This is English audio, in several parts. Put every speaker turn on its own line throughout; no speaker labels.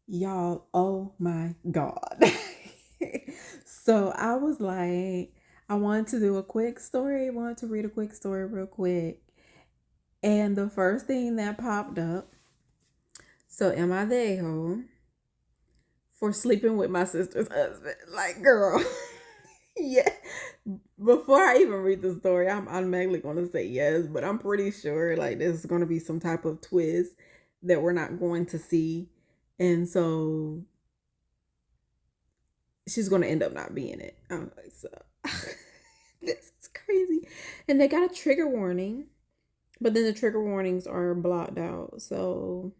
Y'all, oh my God. So I was like, I wanted to do a quick story, wanted to read a quick story real quick. And the first thing that popped up, so am I the a-hole for sleeping with my sister's husband? Like, girl, yeah. Before I even read the story, I'm automatically going to say yes, but I'm pretty sure like there's going to be some type of twist that we're not going to see. And so she's going to end up not being it. I'm like, so this is crazy. And they got a trigger warning, but then the trigger warnings are blocked out. So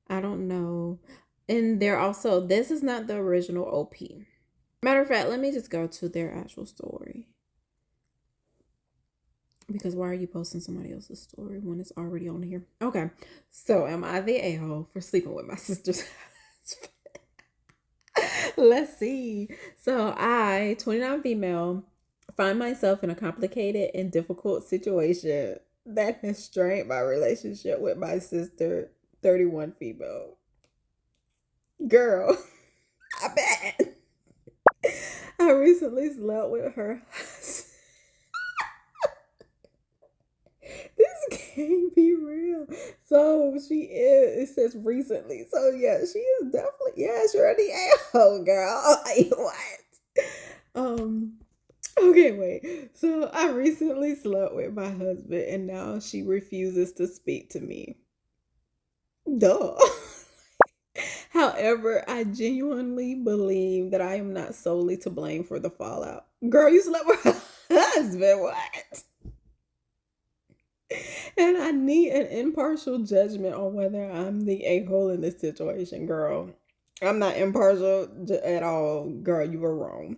I don't know. And they're also, this is not the original OP. Matter of fact, let me just go to their actual story. Because why are you posting somebody else's story when it's already on here? Okay. So am I the a-hole for sleeping with my sister's husband? Let's see. So I, 29 female, find myself in a complicated and difficult situation that has strained my relationship with my sister, 31 female. Girl, I bet. I recently slept with her husband. This can't be real. So she is, it says recently. So yeah, she is definitely, yeah, you're the a-hole, girl. Like, what? Okay, wait. So I recently slept with my husband and now she refuses to speak to me. Duh. However, I genuinely believe that I am not solely to blame for the fallout. Girl, you slept with her husband. What? And I need an impartial judgment on whether I'm the a-hole in this situation, girl. I'm not impartial at all. Girl, you were wrong.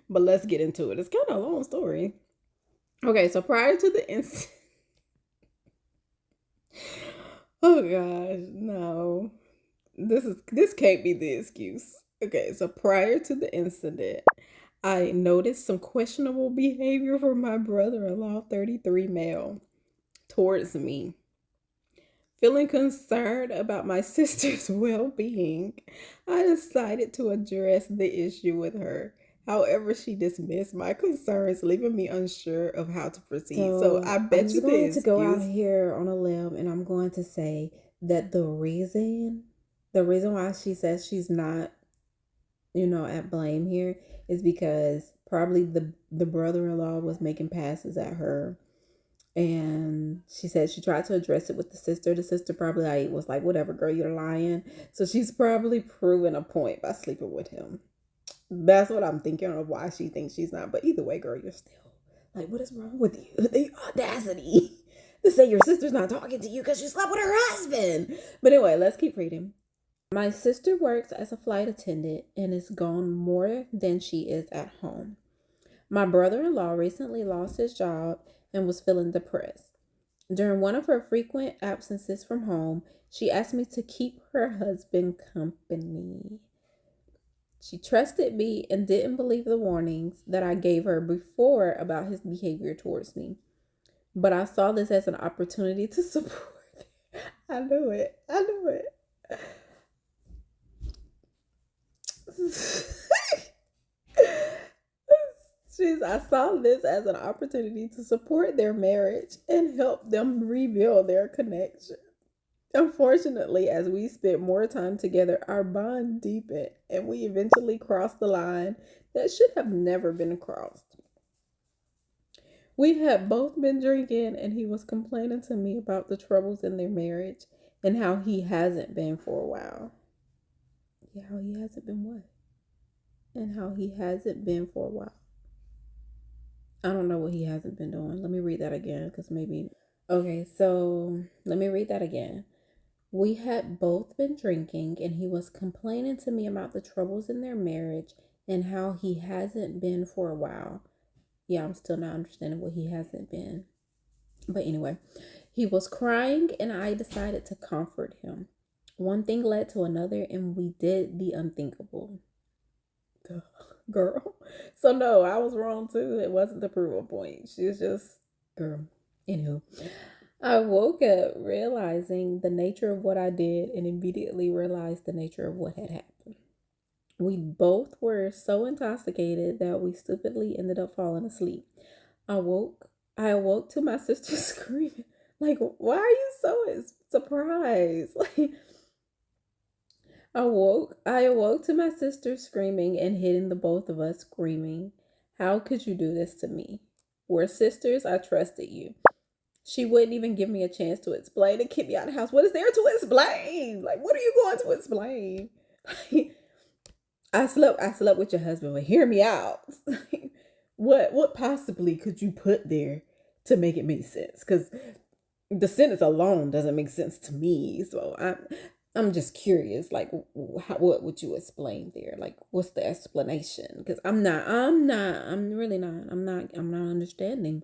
But let's get into it. It's kind of a long story. Okay, so prior to the incident. Oh gosh, no. This can't be the excuse. Okay, so prior to the incident, I noticed some questionable behavior from my brother-in-law, 33 male, towards me. Feeling concerned about my sister's well-being, I decided to address the issue with her. However, she dismissed my concerns, leaving me unsure of how to proceed. So I
I'm
bet
just
you the
going to go out
excuse.
here on a limb and I'm going to say that the reason why she says she's not, at blame here is because probably the brother-in-law was making passes at her, and she said she tried to address it with the sister. The sister probably was like, whatever, girl, you're lying. So she's probably proven a point by sleeping with him. That's what I'm thinking of why she thinks she's not. But either way, girl, you're still like, what is wrong with you? The audacity to say your sister's not talking to you because you slept with her husband. But anyway, let's keep reading. My sister works as a flight attendant and is gone more than she is at home. My brother-in-law recently lost his job and was feeling depressed. During one of her frequent absences from home, she asked me to keep her husband company. She trusted me and didn't believe the warnings that I gave her before about his behavior towards me. But I saw this as an opportunity to support. I knew it. I knew it. I saw this as an opportunity to support their marriage and help them rebuild their connection. Unfortunately, as we spent more time together, our bond deepened and we eventually crossed the line that should have never been crossed. We had both been drinking, and he was complaining to me about the troubles in their marriage and how he hasn't been for a while. Yeah, how he hasn't been what? And how he hasn't been for a while. I don't know what he hasn't been doing. Let me read that again because maybe. Okay, so let me read that again. We had both been drinking, and he was complaining to me about the troubles in their marriage and how he hasn't been for a while. Yeah, I'm still not understanding what he hasn't been. But anyway, he was crying, and I decided to comfort him. One thing led to another, and we did the unthinkable. Girl. So, no, I was wrong too. It wasn't the proof point. She was just, girl. Anywho. I woke up realizing the nature of what I did and immediately realized the nature of what had happened. We both were so intoxicated that we stupidly ended up falling asleep. I woke I awoke to my sister screaming. Like, why are you so surprised? Like, I awoke to my sister screaming and hitting the both of us screaming. How could you do this to me? We're sisters, I trusted you. She wouldn't even give me a chance to explain and kick me out of the house. What is there to explain? Like, what are you going to explain? I slept with your husband, but hear me out. What possibly could you put there to make it make sense? Because the sentence alone doesn't make sense to me. So I'm just curious, like, what would you explain there? Like, what's the explanation? Because I'm really not. I'm not understanding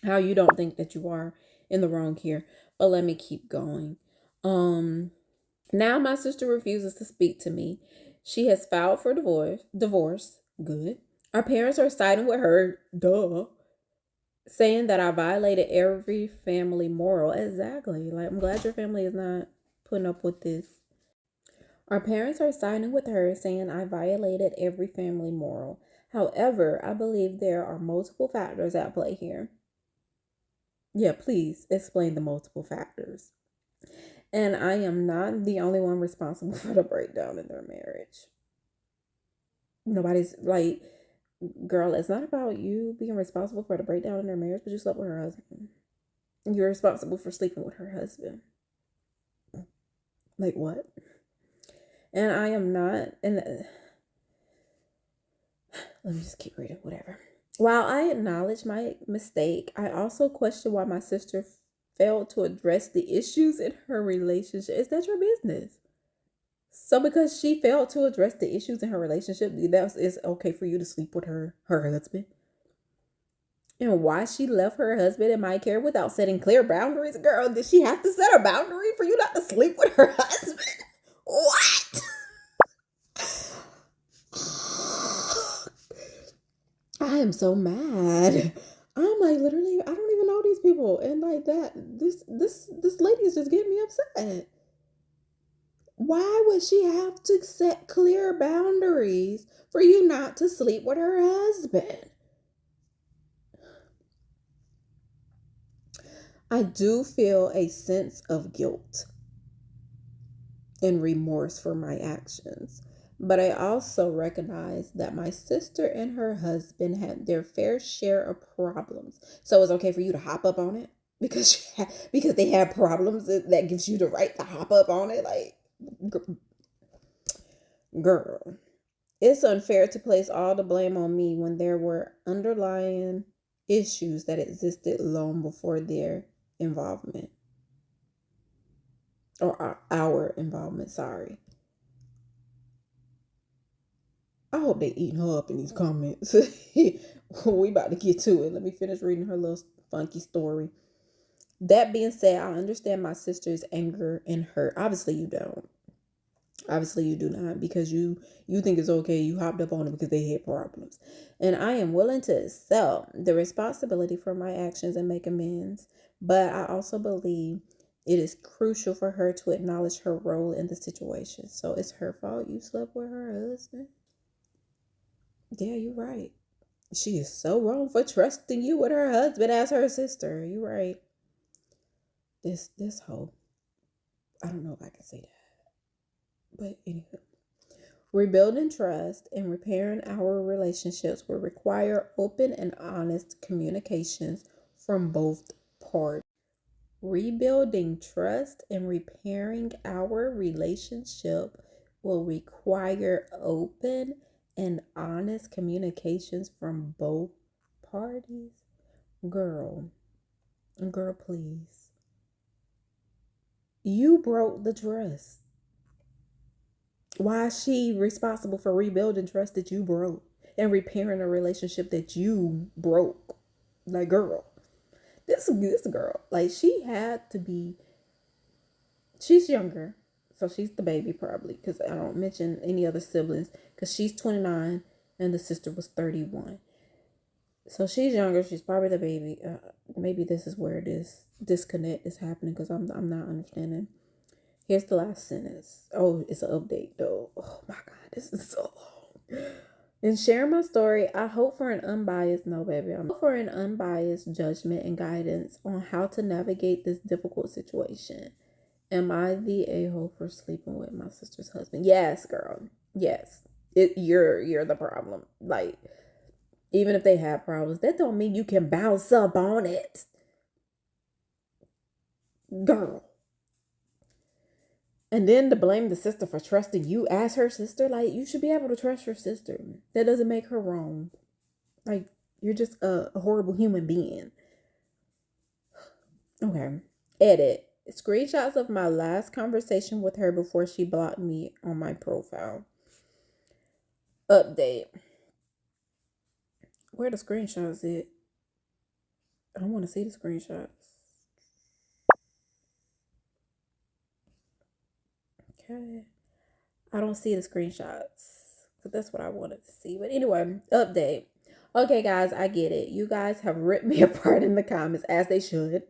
how you don't think that you are in the wrong here. But let me keep going. Um, Now my sister refuses to speak to me. She has filed for divorce. Good. Our parents are siding with her. Duh. Saying that I violated every family moral. Exactly. Like, I'm glad your family is not putting up with this. Our parents are siding with her, saying I violated every family moral. However, I believe there are multiple factors at play here. Yeah, please explain the multiple factors. And I am not the only one responsible for the breakdown in their marriage. Nobody's like, girl, it's not about you being responsible for the breakdown in their marriage, but you slept with her husband. You're responsible for sleeping with her husband. Like, what? And I am not, and let me just keep reading, whatever. While I acknowledge my mistake, I also question why my sister failed to address the issues in her relationship. Is that your business? So because she failed to address the issues in her relationship, it's okay for you to sleep with her husband. And why she left her husband in my care without setting clear boundaries? Girl, did she have to set a boundary for you not to sleep with her husband? What? I am so mad. I'm like, literally, I don't even know these people. And like that, this lady is just getting me upset. Why would she have to set clear boundaries for you not to sleep with her husband? I do feel a sense of guilt and remorse for my actions. But I also recognize that my sister and her husband had their fair share of problems. So it's okay for you to hop up on it because they have problems that gives you the right to hop up on it. Like, girl, it's unfair to place all the blame on me when there were underlying issues that existed long before their involvement or our involvement. Sorry. I hope they eating her up in these comments. We about to get to it. Let me finish reading her little funky story. That being said, I understand my sister's anger and hurt. Obviously, you don't. Obviously, you do not because you think it's okay. You hopped up on it because they had problems, and I am willing to accept the responsibility for my actions and make amends. But I also believe it is crucial for her to acknowledge her role in the situation. So it's her fault you slept with her husband. Yeah, you're right. She is so wrong for trusting you with her husband as her sister. You're right. This whole I don't know if I can say that. But anyway. Rebuilding trust and repairing our relationships will require open and honest communications from both parties. Rebuilding trust and repairing our relationship will require open and honest communications from both parties. Girl, girl, please. You broke the trust. Why is she responsible for rebuilding trust that you broke and repairing a relationship that you broke? Like, girl, this girl, like, she had to be. She's younger, so she's the baby probably. Because I don't mention any other siblings. Because she's 29 and the sister was 31. So she's younger. She's probably the baby. Maybe this is where this disconnect is happening because I'm not understanding. Here's the last sentence. Oh, it's an update though. Oh my god, this is so long. In sharing my story, I hope for an unbiased no baby. I'm for an unbiased judgment and guidance on how to navigate this difficult situation. Am I the a-hole for sleeping with my sister's husband? Yes, girl. Yes. You're the problem. Like, even if they have problems, that don't mean you can bounce up on it. Girl. And then to blame the sister for trusting you as her sister, like you should be able to trust your sister. That doesn't make her wrong. Like you're just a horrible human being. Okay. Edit. Screenshots of my last conversation with her before she blocked me on my profile. Update. Where the screenshots at? I don't want to see the screenshots. Okay. I don't see the screenshots. But that's what I wanted to see. But anyway, update. Okay, guys, I get it. You guys have ripped me apart in the comments, as they should.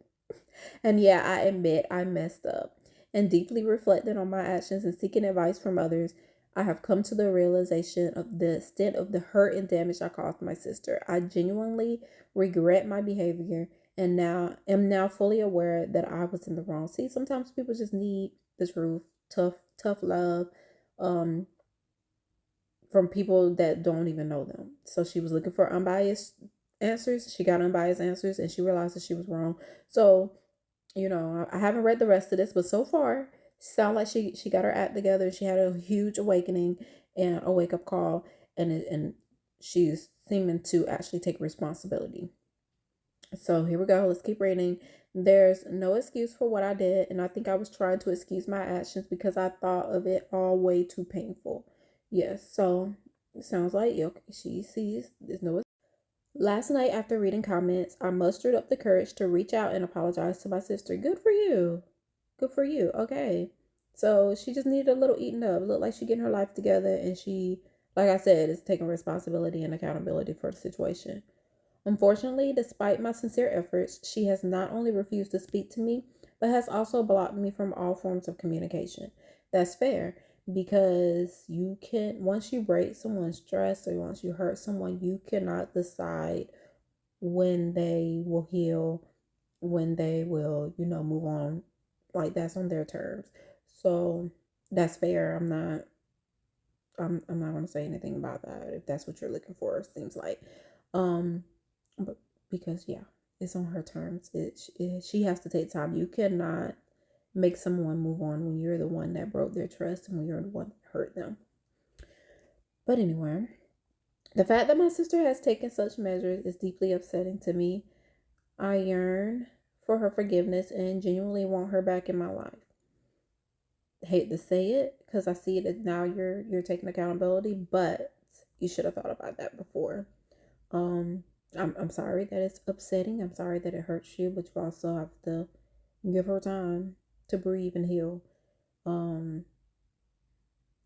And yeah, I admit I messed up. And deeply reflecting on my actions and seeking advice from others, I have come to the realization of the extent of the hurt and damage I caused my sister. I genuinely regret my behavior and now fully aware that I was in the wrong. See, sometimes people just need the truth, tough love, um, from people that don't even know them. So she was looking for unbiased answers. She got unbiased answers and she realized that she was wrong. So I haven't read the rest of this, but so far, sound like she got her act together. She had a huge awakening and a wake up call, and she's seeming to actually take responsibility. So here we go. Let's keep reading. There's no excuse for what I did, and I think I was trying to excuse my actions because I thought of it all way too painful. Yes, so it sounds like okay, she sees there's no. Last night, after reading comments, I mustered up the courage to reach out and apologize to my sister. Good for you. Good for you. Okay. So she just needed a little eating up. Looked like she getting her life together and she, like I said, is taking responsibility and accountability for the situation. Unfortunately, despite my sincere efforts, she has not only refused to speak to me, but has also blocked me from all forms of communication. That's fair because you can, once you break someone's trust or once you hurt someone, you cannot decide when they will heal, when they will, move on. Like that's on their terms. So that's fair. I'm not gonna say anything about that if that's what you're looking for. It seems like, um, but because yeah, it's on her terms. She has to take time. You cannot make someone move on when you're the one that broke their trust and when you're the one that hurt them. But anyway, the fact that my sister has taken such measures is deeply upsetting to me. I yearn for her forgiveness and genuinely want her back in my life. Hate to say it because I see that now you're taking accountability, but you should have thought about that before. Um, I'm sorry that it's upsetting. I'm sorry that it hurts you, but you also have to give her time to breathe and heal. Um,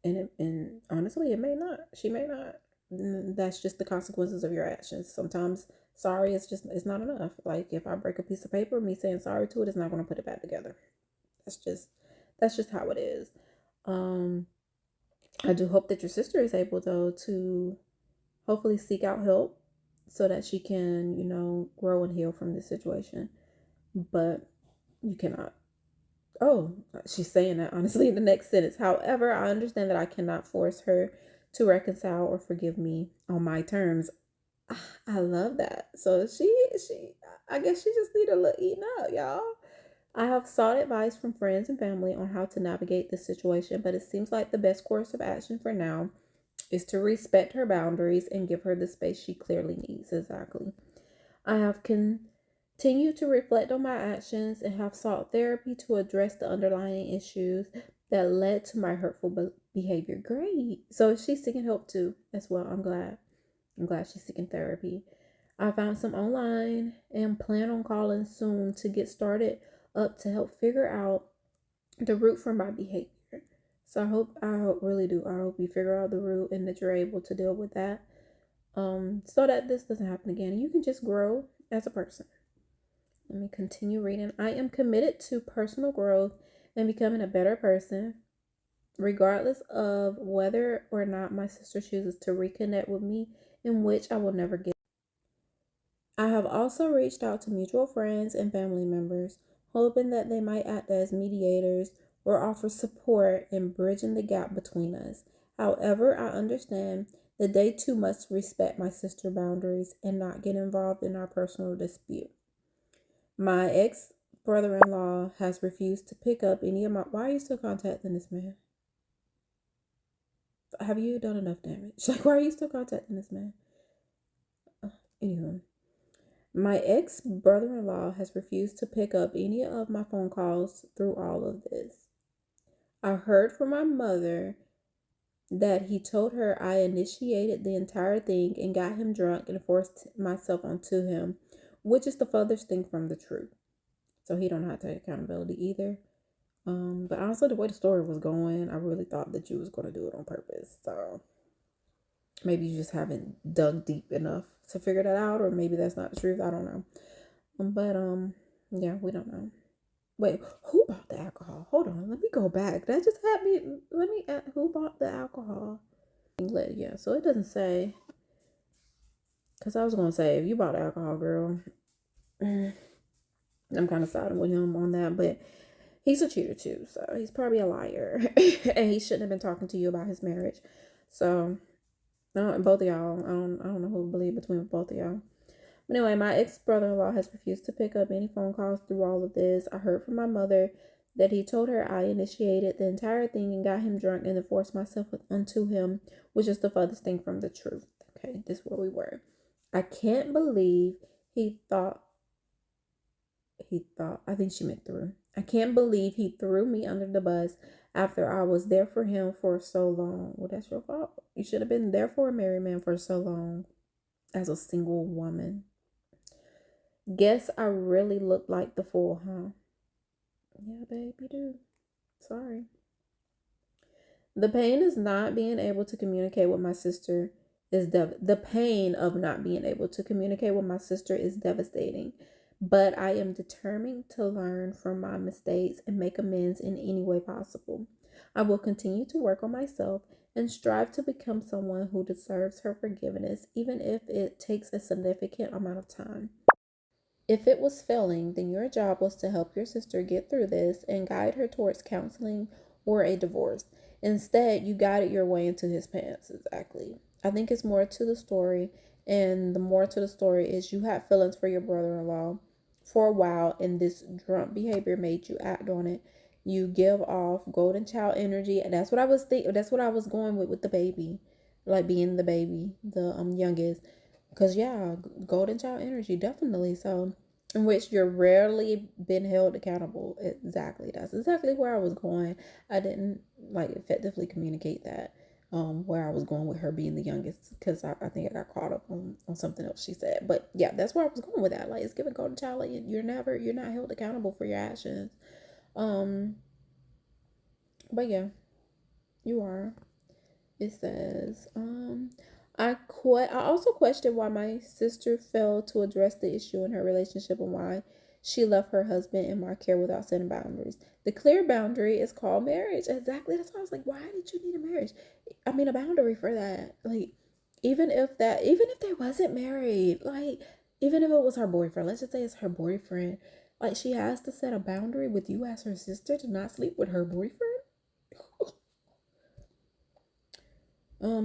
and honestly, it may not. She may not. That's just the consequences of your actions. Sometimes sorry is just it's not enough. Like if I break a piece of paper, me saying sorry to it is not going to put it back together. That's just that's just how it is. Um, I do hope that your sister is able though to hopefully seek out help so that she can, grow and heal from this situation. But you cannot. Oh, she's saying that honestly in the next sentence. However, I understand that I cannot force her to reconcile or forgive me on my terms. I love that. So I guess she just need a little eating up, y'all. I have sought advice from friends and family on how to navigate this situation, but it seems like the best course of action for now is to respect her boundaries and give her the space she clearly needs. Exactly. I have continued to reflect on my actions and have sought therapy to address the underlying issues that led to my hurtful behavior. Great. So she's seeking help too as well. I'm glad. I'm glad she's seeking therapy. I found some online and plan on calling soon to get started up to help figure out the root for my behavior. So I hope really do. I hope you figure out the root and that you're able to deal with that. so that this doesn't happen again. You can just grow as a person. Let me continue reading. I am committed to personal growth and becoming a better person, regardless of whether or not my sister chooses to reconnect with me, in which I will never get. I have also reached out to mutual friends and family members, hoping that they might act as mediators or offer support in bridging the gap between us. However, I understand that they too must respect my sister's boundaries and not get involved in our personal dispute. My ex brother in law has refused to pick up any of my. Why are you still contacting this man? Have you done enough damage? Like, why are you still contacting this man? Anywho, my ex brother in law has refused to pick up any of my phone calls through all of this. I heard from my mother that he told her I initiated the entire thing and got him drunk and forced myself onto him, which is the furthest thing from the truth. So he don't have to take accountability either. But honestly, the way the story was going, I really thought that you was gonna do it on purpose. So maybe you just haven't dug deep enough to figure that out, or maybe that's not the truth. I don't know. But yeah, we don't know. Wait, who bought the alcohol? Hold on, let me go back. That just had me. Let me. Who bought the alcohol? Yeah, so it doesn't say. Cause I was gonna say if you bought alcohol, girl, I'm kind of siding with him on that, but he's a cheater too, so he's probably a liar, and he shouldn't have been talking to you about his marriage. So, both of y'all, I don't know who to believe between both of y'all. But anyway, my ex brother in law has refused to pick up any phone calls through all of this. I heard from my mother that he told her I initiated the entire thing and got him drunk and then forced myself onto him, which is the furthest thing from the truth. Okay, this is where we were. I can't believe he thought I think she meant threw. I can't believe he threw me under the bus after I was there for him for so long. Well, that's your fault. You should have been there for a married man for so long as a single woman. Guess I really look like the fool, huh? Yeah, babe, you do. Sorry. The pain is not being able to communicate with my sister the pain of not being able to communicate with my sister is devastating. But I am determined to learn from my mistakes and make amends in any way possible. I will continue to work on myself and strive to become someone who deserves her forgiveness, even if it takes a significant amount of time. If it was failing, then your job was to help your sister get through this and guide her towards counseling or a divorce. Instead, you guided your way into his pants. Exactly. I think it's more to the story, and the more to the story is you had feelings for your brother in law for a while, and this drunk behavior made you act on it. You give off golden child energy, and that's what I was thinking. That's what I was going with the baby, like being the baby, the youngest. Cause yeah, golden child energy definitely. So, in which you're rarely been held accountable. Exactly. That's exactly where I was going. I didn't like effectively communicate that. Where I was going with her being the youngest, because I think I got caught up on something else she said. But yeah, that's where I was going with that. Like it's giving golden child. Like you're not held accountable for your actions. Um, but yeah, you are. It says, I also question why my sister failed to address the issue in her relationship and why she left her husband in my care without setting boundaries. The clear boundary is called marriage. Exactly. That's why I was like, why did you need a marriage? I mean, a boundary for that. Like, even if they wasn't married, like, even if it was her boyfriend, let's just say it's her boyfriend, like, she has to set a boundary with you as her sister to not sleep with her boyfriend.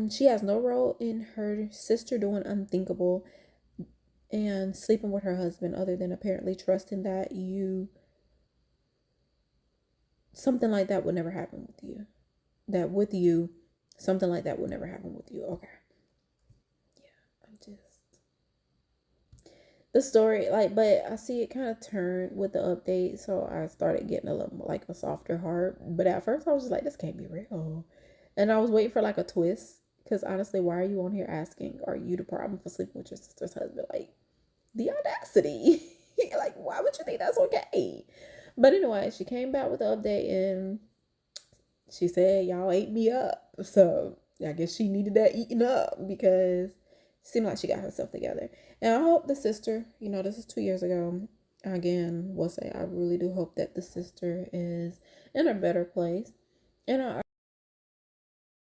She has no role in her sister doing unthinkable and sleeping with her husband other than apparently trusting that something like that would never happen with you. That with you, something like that would never happen with you. Okay. Yeah, I'm just the story like but I see it kind of turned with the update, so I started getting a little more like a softer heart. But at first I was just like, this can't be real. And I was waiting for like a twist. Because honestly, why are you on here asking, are you the problem for sleeping with your sister's husband? Like, the audacity. Like, why would you think that's okay? But anyway, she came back with the update and she said, y'all ate me up. So I guess she needed that eating up because seemed like she got herself together. And I hope the sister, this is 2 years ago. Again, we'll say I really do hope that the sister is in a better place. And